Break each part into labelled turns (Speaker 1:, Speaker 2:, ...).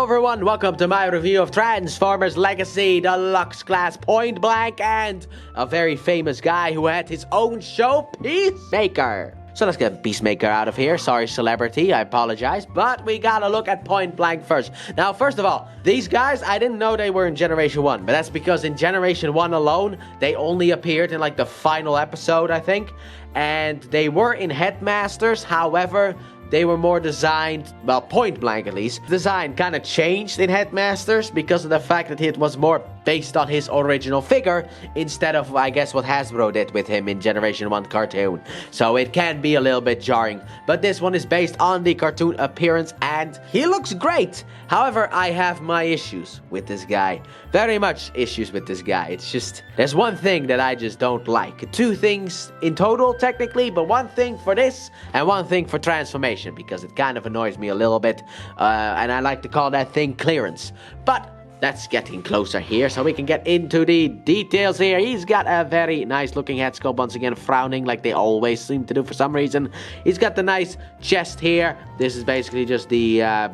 Speaker 1: everyone, welcome to my review of Transformers Legacy Deluxe class Point Blank and a very famous guy who had his own show, Peacemaker. So let's get Peacemaker out of here. Sorry, celebrity, I apologize. But we gotta look at Point Blank first. Now, first of all, these guys, I didn't know they were in Generation 1. But that's because in Generation 1 alone, they only appeared in like the final episode, I think. And they were in Headmasters, however, they were more designed, well, Point Blank at least, design kind of changed in Headmasters because of the fact that it was more based on his original figure instead of, I guess, what Hasbro did with him in Generation 1 cartoon. So it can be a little bit jarring. But this one is based on the cartoon appearance and he looks great. However, I have my issues with this guy. Very much issues with this guy. It's just, there's one thing that I just don't like. Two things in total, technically, but one thing for this and one thing for transformation because it kind of annoys me a little bit. And I like to call that thing clearance. But that's getting closer here, so we can get into the details here. He's got a very nice looking head sculpt, once again frowning like they always seem to do for some reason. He's got the nice chest here. This is basically just the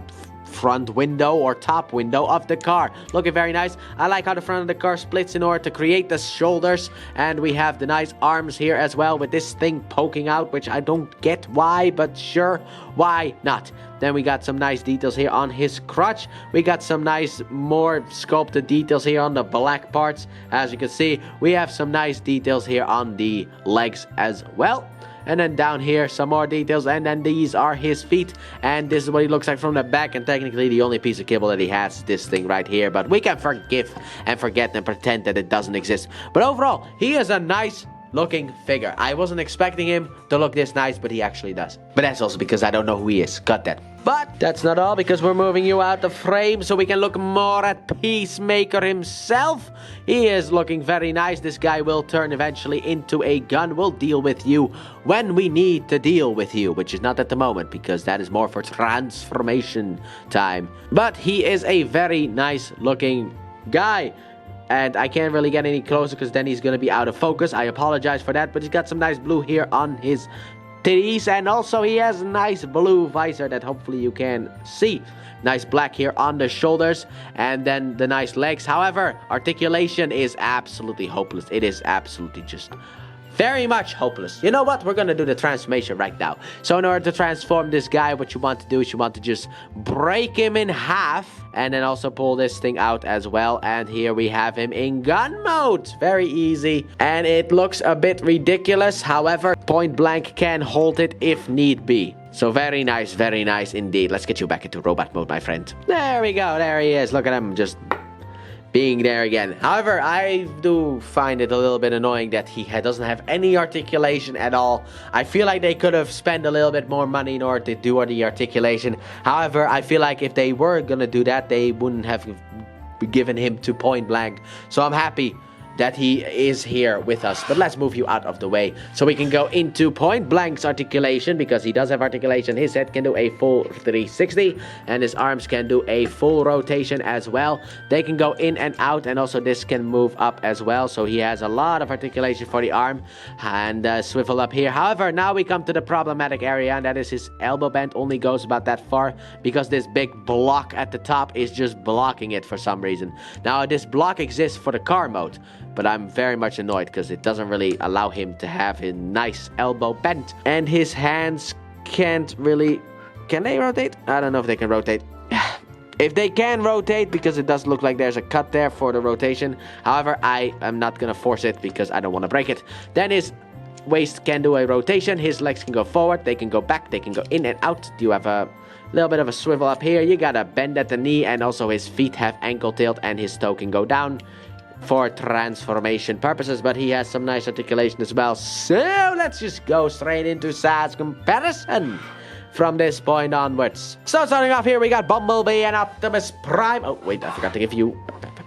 Speaker 1: front window or top window of the car. Looking very nice. I like how the front of the car splits in order to create the shoulders, and we have the nice arms here as well with this thing poking out, which I don't get why, but sure, why not? Then we got some nice details here on his crotch. We got some nice more sculpted details here on the black parts. As you can see, we have some nice details here on the legs as well. And then down here, some more details, and then these are his feet, and this is what he looks like from the back, and technically the only piece of kibble that he has is this thing right here, but we can forgive and forget and pretend that it doesn't exist. But overall, he is a nice looking figure. I wasn't expecting him to look this nice, but he actually does. But that's also because I don't know who he is. Got that. But that's not all, because we're moving you out the frame so we can look more at Peacemaker himself. He is looking very nice. This guy will turn eventually into a gun. We'll deal with you when we need to deal with you, which is not at the moment, because that is more for transformation time. But he is a very nice looking guy. And I can't really get any closer because then he's going to be out of focus. I apologize for that, but he's got some nice blue here on his titties, and also he has a nice blue visor that hopefully you can see. Nice black here on the shoulders, and then the nice legs. However, articulation is absolutely hopeless. It is absolutely just very much hopeless. You know what? We're gonna do the transformation right now. So in order to transform this guy, what you want to do is you want to just break him in half and then also pull this thing out as well. And here we have him in gun mode. Very easy. And it looks a bit ridiculous. However, Point Blank can hold it if need be. So very nice indeed. Let's get you back into robot mode, my friend. There we go. There he is. Look at him just being there again. However, I do find it a little bit annoying that he doesn't have any articulation at all. I feel like they could have spent a little bit more money in order to do the articulation. However, I feel like if they were gonna do that, they wouldn't have given him to Point Blank. So I'm happy that he is here with us. But let's move you out of the way so we can go into Point Blank's articulation, because he does have articulation. His head can do a full 360 and his arms can do a full rotation as well. They can go in and out, and also this can move up as well. So he has a lot of articulation for the arm and swivel up here. However, now we come to the problematic area, and that is his elbow bend only goes about that far because this big block at the top is just blocking it for some reason. Now this block exists for the car mode, but I'm very much annoyed because it doesn't really allow him to have his nice elbow bent. And his hands can't really... Can they rotate? I don't know if they can rotate. If they can rotate, because it does look like there's a cut there for the rotation. However, I am not going to force it because I don't want to break it. Then his waist can do a rotation. His legs can go forward. They can go back. They can go in and out. You have a little bit of a swivel up here. You got a bend at the knee. And also his feet have ankle tilt and his toe can go down for transformation purposes, but he has some nice articulation as well. So let's just go straight into size comparison from this point onwards. So starting off here, we got Bumblebee and Optimus Prime. Oh wait, I forgot to give you...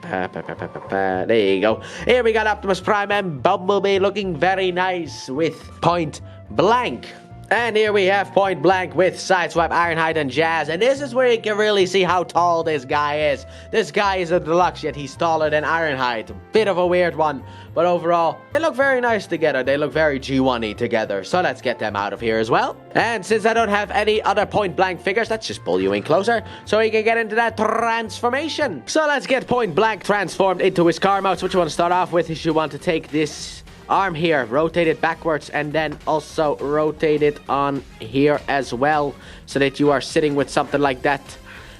Speaker 1: There you go. Here we got Optimus Prime and Bumblebee looking very nice with Point Blank. And here we have Point Blank with Sideswipe, Ironhide, and Jazz. And this is where you can really see how tall this guy is. This guy is a deluxe, yet he's taller than Ironhide. Bit of a weird one. But overall, they look very nice together. They look very G1-y together. So let's get them out of here as well. And since I don't have any other Point Blank figures, let's just pull you in closer so he can get into that transformation. So let's get Point Blank transformed into his car mode. So what you want to start off with is you want to take this arm here, rotate it backwards, and then also rotate it on here as well, so that you are sitting with something like that.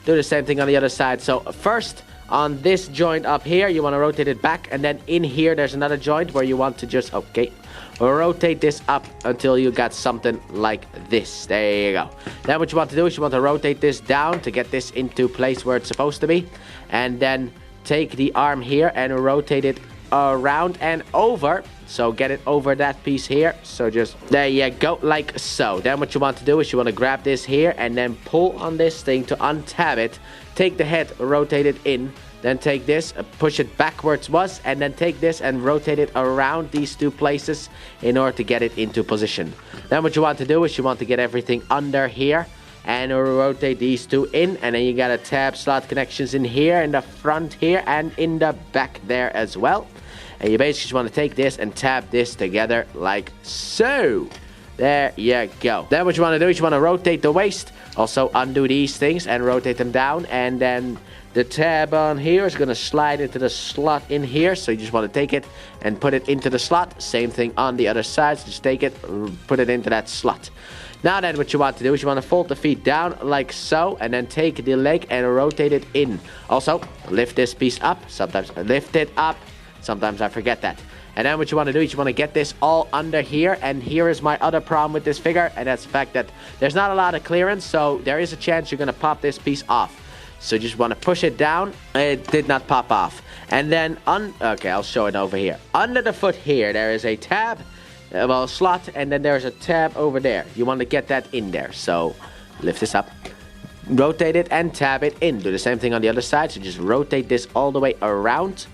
Speaker 1: Do the same thing on the other side. So first, on this joint up here, you want to rotate it back, and then in here, there's another joint where you want to just, rotate this up until you got something like this. There you go. Then what you want to do is you want to rotate this down to get this into place where it's supposed to be, and then take the arm here and rotate it around and over. So get it over that piece here. So just, there you go, like so. Then what you want to do is you want to grab this here and then pull on this thing to untab it. Take the head, rotate it in. Then take this, push it backwards and then take this and rotate it around these two places in order to get it into position. Then what you want to do is you want to get everything under here and rotate these two in, and then you gotta tab slot connections in here, in the front here, and in the back there as well. And you basically just want to take this and tab this together like so. There you go. Then what you want to do is you want to rotate the waist. Also undo these things and rotate them down. And then the tab on here is going to slide into the slot in here. So you just want to take it and put it into the slot. Same thing on the other side. So just take it, put it into that slot. Now then, what you want to do is you want to fold the feet down like so, and then take the leg and rotate it in. Also, lift this piece up. Sometimes lift it up. Sometimes I forget that. And then what you want to do is you want to get this all under here. And here is my other problem with this figure, and that's the fact that there's not a lot of clearance, so there is a chance you're going to pop this piece off. So you just want to push it down. It did not pop off. And then, okay, I'll show it over here. Under the foot here, there is a tab, slot, and then there's a tab over there. You want to get that in there. So lift this up, rotate it, and tab it in. Do the same thing on the other side. So just rotate this all the way around.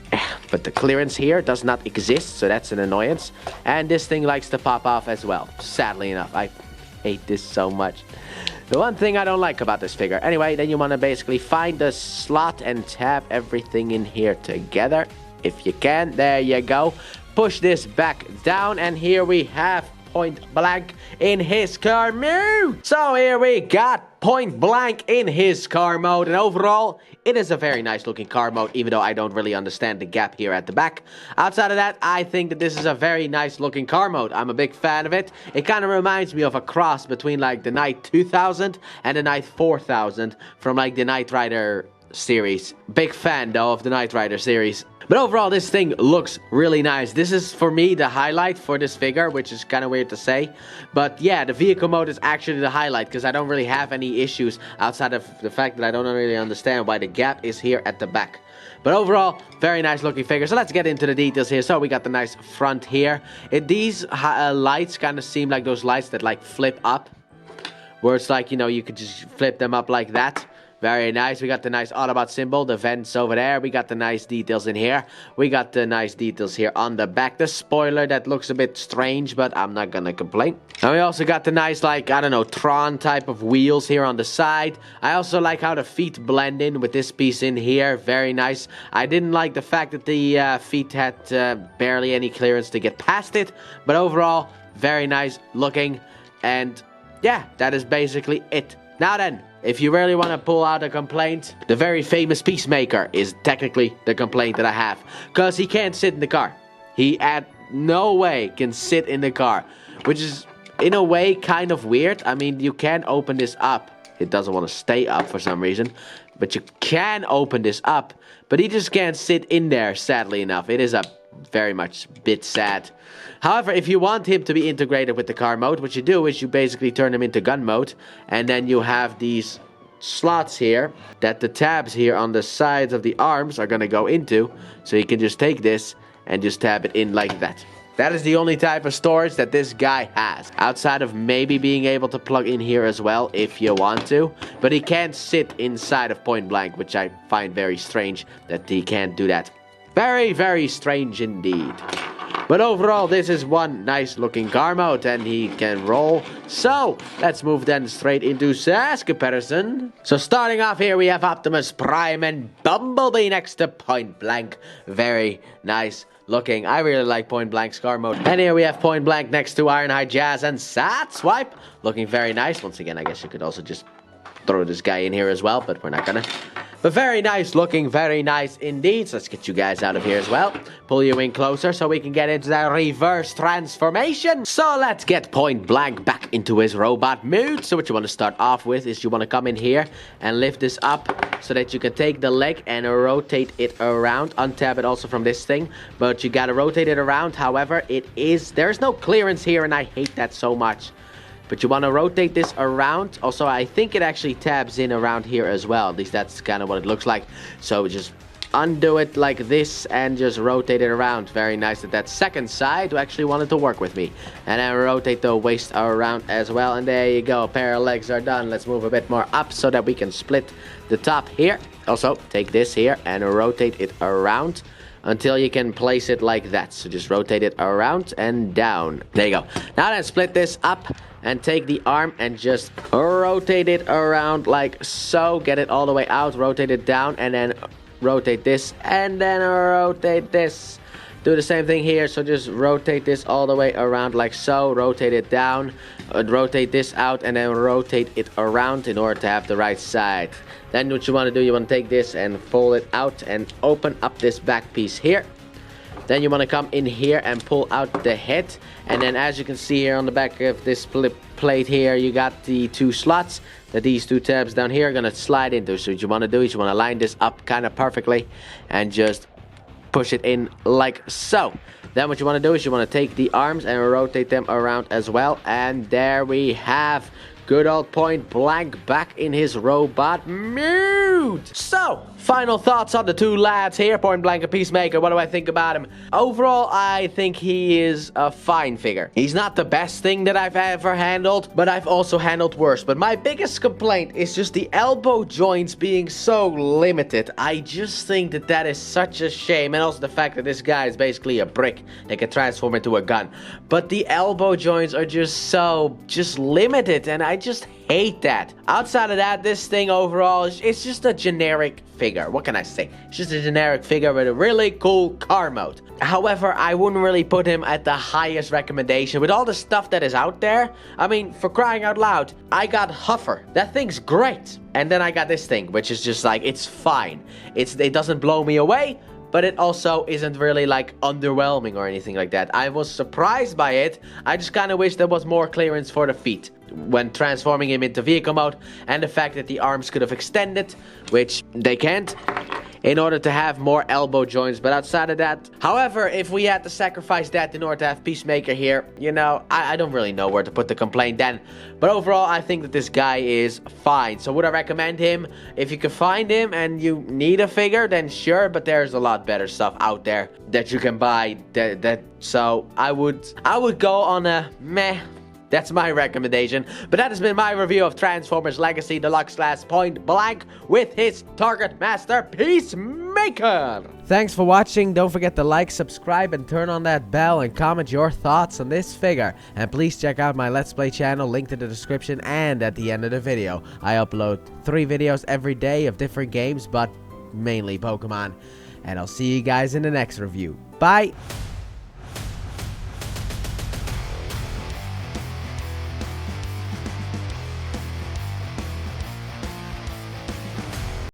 Speaker 1: But the clearance here does not exist, so that's an annoyance. And this thing likes to pop off as well. Sadly enough, I hate this so much. The one thing I don't like about this figure. Anyway, then you want to basically find the slot and tab everything in here together. If you can, there you go. Push this back down, and here we have Point Blank in his car mode. So here we got Point Blank in his car mode, and overall it is a very nice looking car mode, even though I don't really understand the gap here at the back. Outside of that, I think that this is a very nice looking car mode. I'm a big fan of it. It kind of reminds me of a cross between like the Knight 2000 and the Knight 4000 from like the Knight Rider series. Big fan though of the Knight Rider series. But overall, this thing looks really nice. This is, for me, the highlight for this figure, which is kind of weird to say. But yeah, the vehicle mode is actually the highlight, because I don't really have any issues outside of the fact that I don't really understand why the gap is here at the back. But overall, very nice looking figure. So let's get into the details here. So we got the nice front here. These lights kind of seem like those lights that like flip up. Where it's like, you know, you could just flip them up like that. Very nice. We got the nice Autobot symbol, the vents over there. We got the nice details in here. We got the nice details here on the back. The spoiler that looks a bit strange, but I'm not gonna complain. And we also got the nice, like, I don't know, Tron type of wheels here on the side. I also like how the feet blend in with this piece in here. Very nice. I didn't like the fact that the feet had barely any clearance to get past it. But overall, very nice looking. And yeah, that is basically it. Now then, if you really want to pull out a complaint, the very famous Peacemaker is technically the complaint that I have. Because he can't sit in the car. He at no way can sit in the car. Which is, in a way, kind of weird. I mean, you can open this up. It doesn't want to stay up for some reason. But you can open this up. But he just can't sit in there, sadly enough. It is a very much bit sad. However, if you want him to be integrated with the car mode, what you do is you basically turn him into gun mode, and then you have these slots here that the tabs here on the sides of the arms are going to go into, so you can just take this and just tab it in like that. That is the only type of storage that this guy has, outside of maybe being able to plug in here as well if you want to, but he can't sit inside of Point Blank, which I find very strange that he can't do that. Very, very strange indeed. But overall, this is one nice looking car mode, and he can roll. So let's move then straight into SAS comparison. So starting off here, we have Optimus Prime and Bumblebee next to Point Blank. Very nice looking. I really like Point Blank's car mode. And here we have Point Blank next to Ironhide Jazz and Sad Swipe. Looking very nice. Once again, I guess you could also just throw this guy in here as well, but we're not gonna. But very nice looking, very nice indeed. So let's get you guys out of here as well. Pull you in closer so we can get into that reverse transformation. So let's get Point Blank back into his robot mood. So what you want to start off with is you want to come in here and lift this up so that you can take the leg and rotate it around. Untab it also from this thing, but you gotta rotate it around. However, there's no clearance here, and I hate that so much. But you want to rotate this around. Also, I think it actually tabs in around here as well. At least that's kind of what it looks like. So just undo it like this and just rotate it around. Very nice that second side actually wanted to work with me. And then rotate the waist around as well. And there you go. Pair of legs are done. Let's move a bit more up so that we can split the top here. Also, take this here and rotate it around until you can place it like that. So just rotate it around and down. There you go. Now then, split this up and take the arm and just rotate it around like so. Get it all the way out, rotate it down, and then rotate this, and then rotate this. Do the same thing here, so just rotate this all the way around like so. Rotate it down, rotate this out, and then rotate it around in order to have the right side. Then what you want to do, you want to take this and fold it out and open up this back piece here. Then you want to come in here and pull out the head. And then as you can see here on the back of this plate here, you got the two slots that these two tabs down here are going to slide into. So what you want to do is you want to line this up kind of perfectly and just push it in like so. Then what you want to do is you want to take the arms and rotate them around as well. And there we have good old Point Blank back in his robot mood. So, final thoughts on the two lads here, Point Blank and Peacemaker. What do I think about him? Overall, I think he is a fine figure. He's not the best thing that I've ever handled, but I've also handled worse. But my biggest complaint is just the elbow joints being so limited. I just think that is such a shame. And also the fact that this guy is basically a brick that can transform into a gun. But the elbow joints are just limited, and I just hate that. Outside of that, this thing overall it's just a generic figure. What can I say? It's just a generic figure with a really cool car mode. However, I wouldn't really put him at the highest recommendation with all the stuff that is out there. I mean, for crying out loud, I got Huffer. That thing's great. And then I got this thing, which is just like, it's fine. It doesn't blow me away, but it also isn't really like underwhelming or anything like that. I was surprised by it. I just kind of wish there was more clearance for the feet when transforming him into vehicle mode, and the fact that the arms could have extended, which they can't, in order to have more elbow joints. But outside of that, however, if we had to sacrifice that in order to have Peacemaker here, you know, I don't really know where to put the complaint then. But overall, I think that this guy is fine. So would I recommend him? If you can find him and you need a figure, then sure, but there's a lot better stuff out there that you can buy. So I would go on a meh. That's my recommendation. But that has been my review of Transformers Legacy Deluxe / Point Blank with his Target Master Peacemaker. Thanks for watching. Don't forget to like, subscribe, and turn on that bell and comment your thoughts on this figure. And please check out my Let's Play channel, linked in the description and at the end of the video. I upload 3 videos every day of different games, but mainly Pokemon. And I'll see you guys in the next review. Bye!